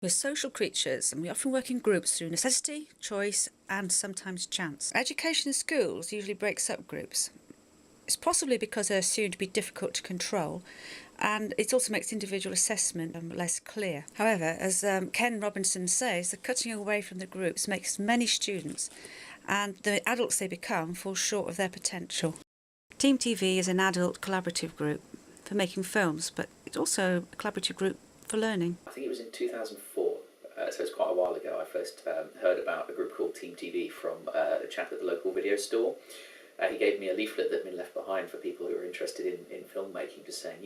We're social creatures and we often work in groups through necessity, choice, and sometimes chance. Education in schools usually breaks up groups. It's possibly because they're assumed to be difficult to control, and it also makes individual assessment less clear. However, as Ken Robinson says, the cutting away from the groups makes many students and the adults they become fall short of their potential. Team TV is an adult collaborative group for making films, but it's also a collaborative group for learning. I think it was in 2004, so it's quite a while ago, I first heard about a group called Team TV from a chap at the local video store. He gave me a leaflet that had been left behind for people who were interested in filmmaking, just saying,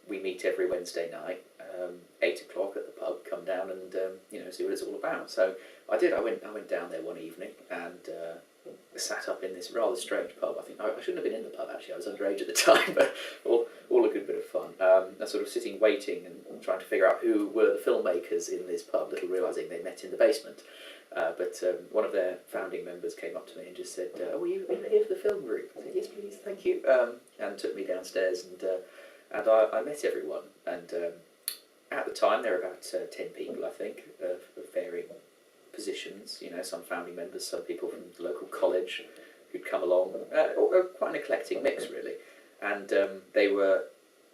we meet every Wednesday night, 8 o'clock at the pub, come down and, see what it's all about. So I did, I went down there one evening and sat up in this rather strange pub. I think I shouldn't have been in the pub actually, I was underage at the time, but all a good bit of fun. I sort of sitting waiting and trying to figure out who were the filmmakers in this pub, little realising they met in the basement. But one of their founding members came up to me and just said, "Oh, are you here for the film group?" I said, "Yes, please, thank you," and took me downstairs and I met everyone. And at the time there were about 10 people, I think, of varying positions. Some founding members, some people from the local college who'd come along. Quite an eclectic mix, really. And they were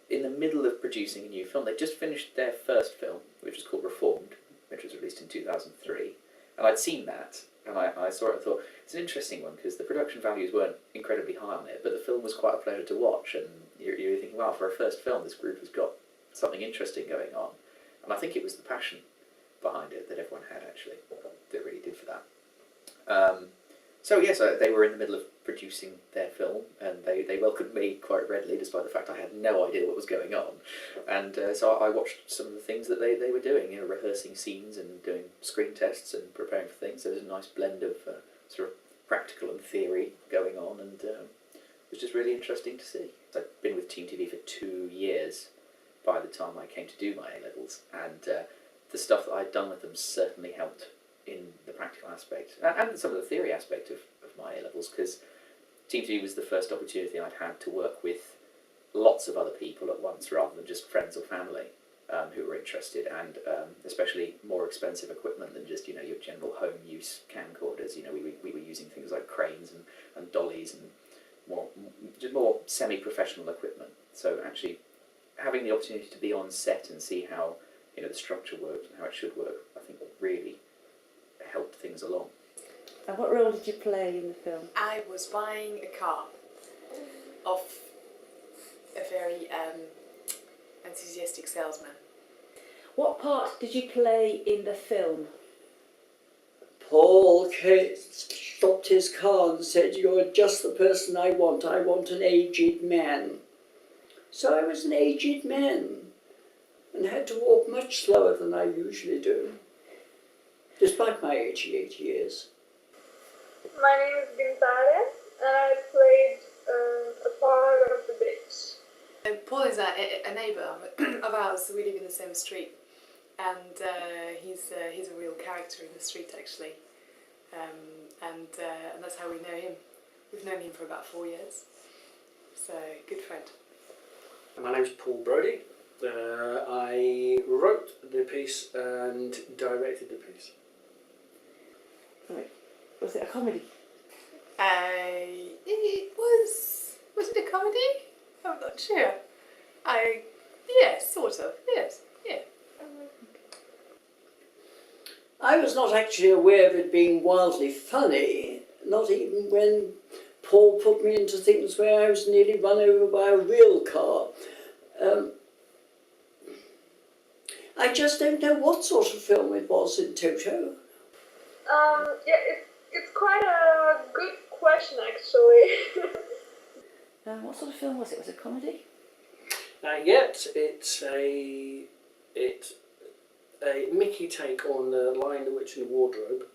in the middle of producing a new film. They just finished their first film, which was called Reformed, which was released in 2003. And I'd seen that, and I saw it and thought, it's an interesting one, because the production values weren't incredibly high on it, but the film was quite a pleasure to watch, and you're thinking, wow, for a first film, this group has got something interesting going on. And I think it was the passion behind it that everyone had, actually, that really did for that. So yes, they were in the middle of producing their film, and they welcomed me quite readily, despite the fact I had no idea what was going on. And so I watched some of the things that they were doing, rehearsing scenes and doing screen tests and preparing for things. So there was a nice blend of sort of practical and theory going on, and it was just really interesting to see. So I'd been with Team TV for 2 years by the time I came to do my A-levels, and the stuff that I'd done with them certainly helped in the practical aspect and some of the theory aspect of my A-levels, because Team TV was the first opportunity I'd had to work with lots of other people at once rather than just friends or family who were interested, and especially more expensive equipment than just your general home use camcorders. We were using things like cranes and dollies and more semi-professional equipment. So actually having the opportunity to be on set and see how the structure worked and how it should work, I think really helped things along. And what role did you play in the film? I was buying a car off a very enthusiastic salesman. What part did you play in the film? Paul stopped his car and said, "You're just the person I want. I want an aged man." So I was an aged man and had to walk much slower than I usually do, despite my 88 years. My name is Gintare, and I played a part of the bitch. And Paul is a neighbour of ours. We live in the same street, and he's a real character in the street, actually. And that's how we know him. We've known him for about 4 years, so good friend. My name's Paul Brodie. I wrote the piece and directed the piece. Right. Was it a comedy? Was it a comedy? I'm not sure. Yes, sort of. Yes, yeah. I was not actually aware of it being wildly funny, not even when Paul put me into things where I was nearly run over by a real car. I just don't know what sort of film it was in toto. It's quite a good question, actually. What sort of film was it? Was it a comedy? It's a Mickey take on The Lion, the Witch and the Wardrobe.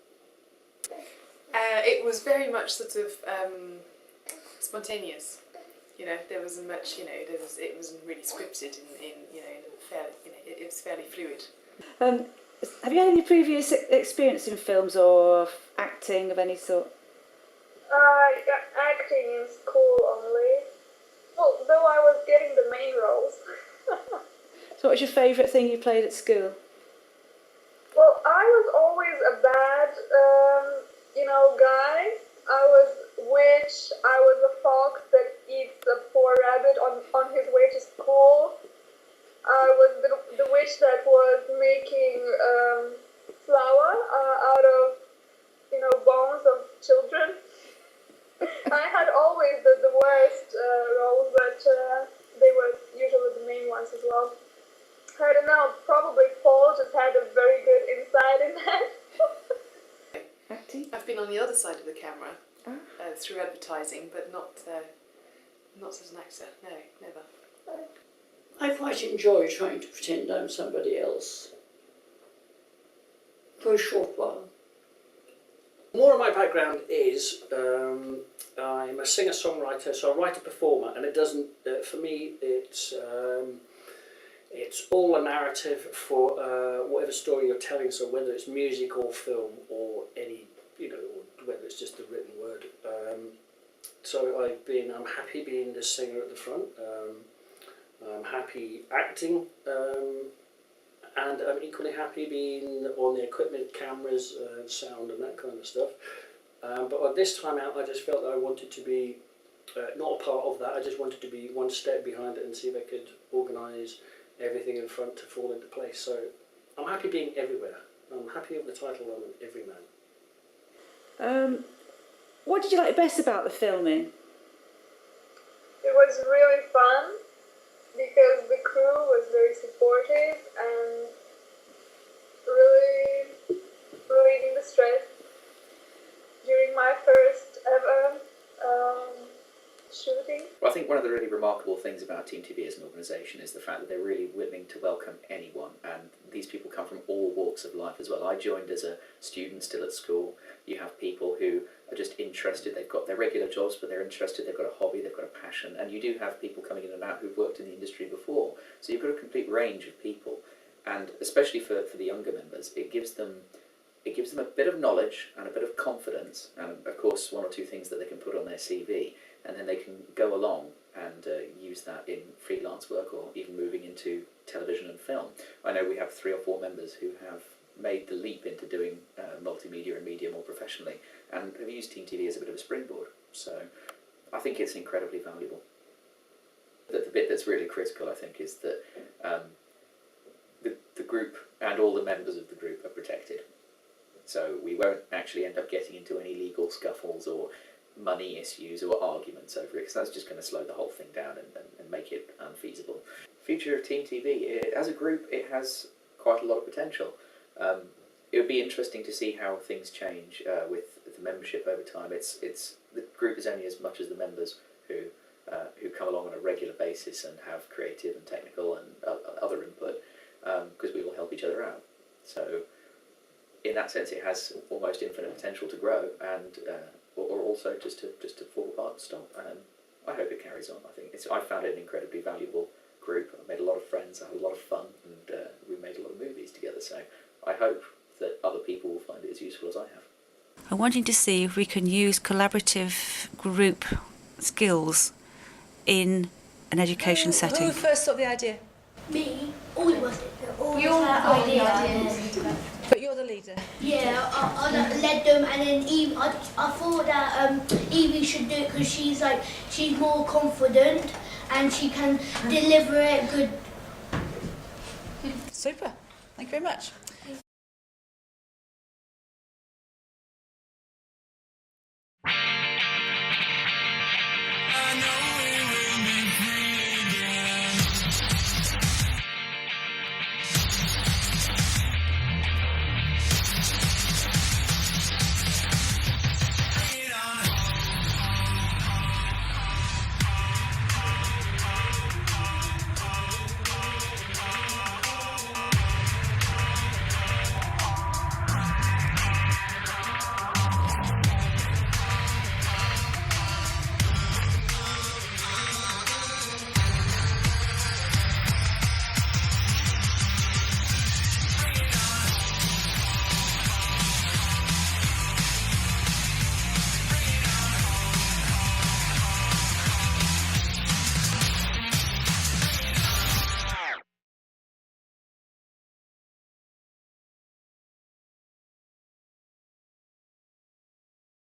It was very much sort of spontaneous. There wasn't much. It wasn't really scripted. It was fairly fluid. Have you had any previous experience in films or acting of any sort? Acting in school only. Though I was getting the main roles. So what was your favourite thing you played at school? old guy. I was witch. I was a fox that eats a poor rabbit on his way to school. I was the witch that was making flour out of, bones of children. I had always the worst roles, but they were usually the main ones as well. I don't know, probably Paul just had a very good insight in that. Acting? I've been on the other side of the camera through advertising, but not as an actor. No, never. I quite enjoy trying to pretend I'm somebody else. For a short while. More of my background is I'm a singer-songwriter, so a writer-performer, and it doesn't. For me, it's all a narrative for whatever story you're telling. So whether it's music or film or any, or whether it's just the written word. So I'm happy being the singer at the front. I'm happy acting. And I'm equally happy being on the equipment, cameras, sound and that kind of stuff. But this time out I just felt that I wanted to be not a part of that. I just wanted to be one step behind it and see if I could organise everything in front to fall into place. So I'm happy being everywhere. I'm happy with the title I'm an everyman. What did you like best about the filming? It was really fun because the crew was very supportive and really relieving the stress during my first ever shooting. Well, I think one of the really remarkable things about Team TV as an organisation is the fact that they're really willing to welcome anyone, and these people come from all walks of life as well. I joined as a student still at school. You have people who are just interested, they've got their regular jobs but they're interested, they've got a hobby, they've got a passion, and you do have people coming in and out who've worked in the industry before. So you've got a complete range of people, and especially for the younger members, it gives them a bit of knowledge and a bit of confidence, and of course one or two things that they can put on their CV, and then they can go along and use that in freelance work or even moving into television and film. I know we have 3 or 4 members who have made the leap into doing multimedia and media more professionally and have used Team TV as a bit of a springboard. So I think it's incredibly valuable. The bit that's really critical, I think, is that the group and all the members of the group are protected. So we won't actually end up getting into any legal scuffles or money issues or arguments over it, because that's just going to slow the whole thing down and make it unfeasible. Future of Team TV, as a group, it has quite a lot of potential. It would be interesting to see how things change with the membership over time. It's the group is only as much as the members who come along on a regular basis and have creative and technical and other input, because we all help each other out. So in that sense, it has almost infinite potential to grow and or also just to fall apart and stop. I hope it carries on. I found it an incredibly valuable group. I made a lot of friends. I had a lot of fun, and we made a lot of movies together. So I hope that other people will find it as useful as I have. I'm wanting to see if we can use collaborative group skills in an education setting. Who first thought the idea? Me, all of us. You all had ideas. But you're the leader. Yeah, I led them, and then Evie, I thought that Evie should do it because she's more confident and she can deliver it good. Super. Thank you very much.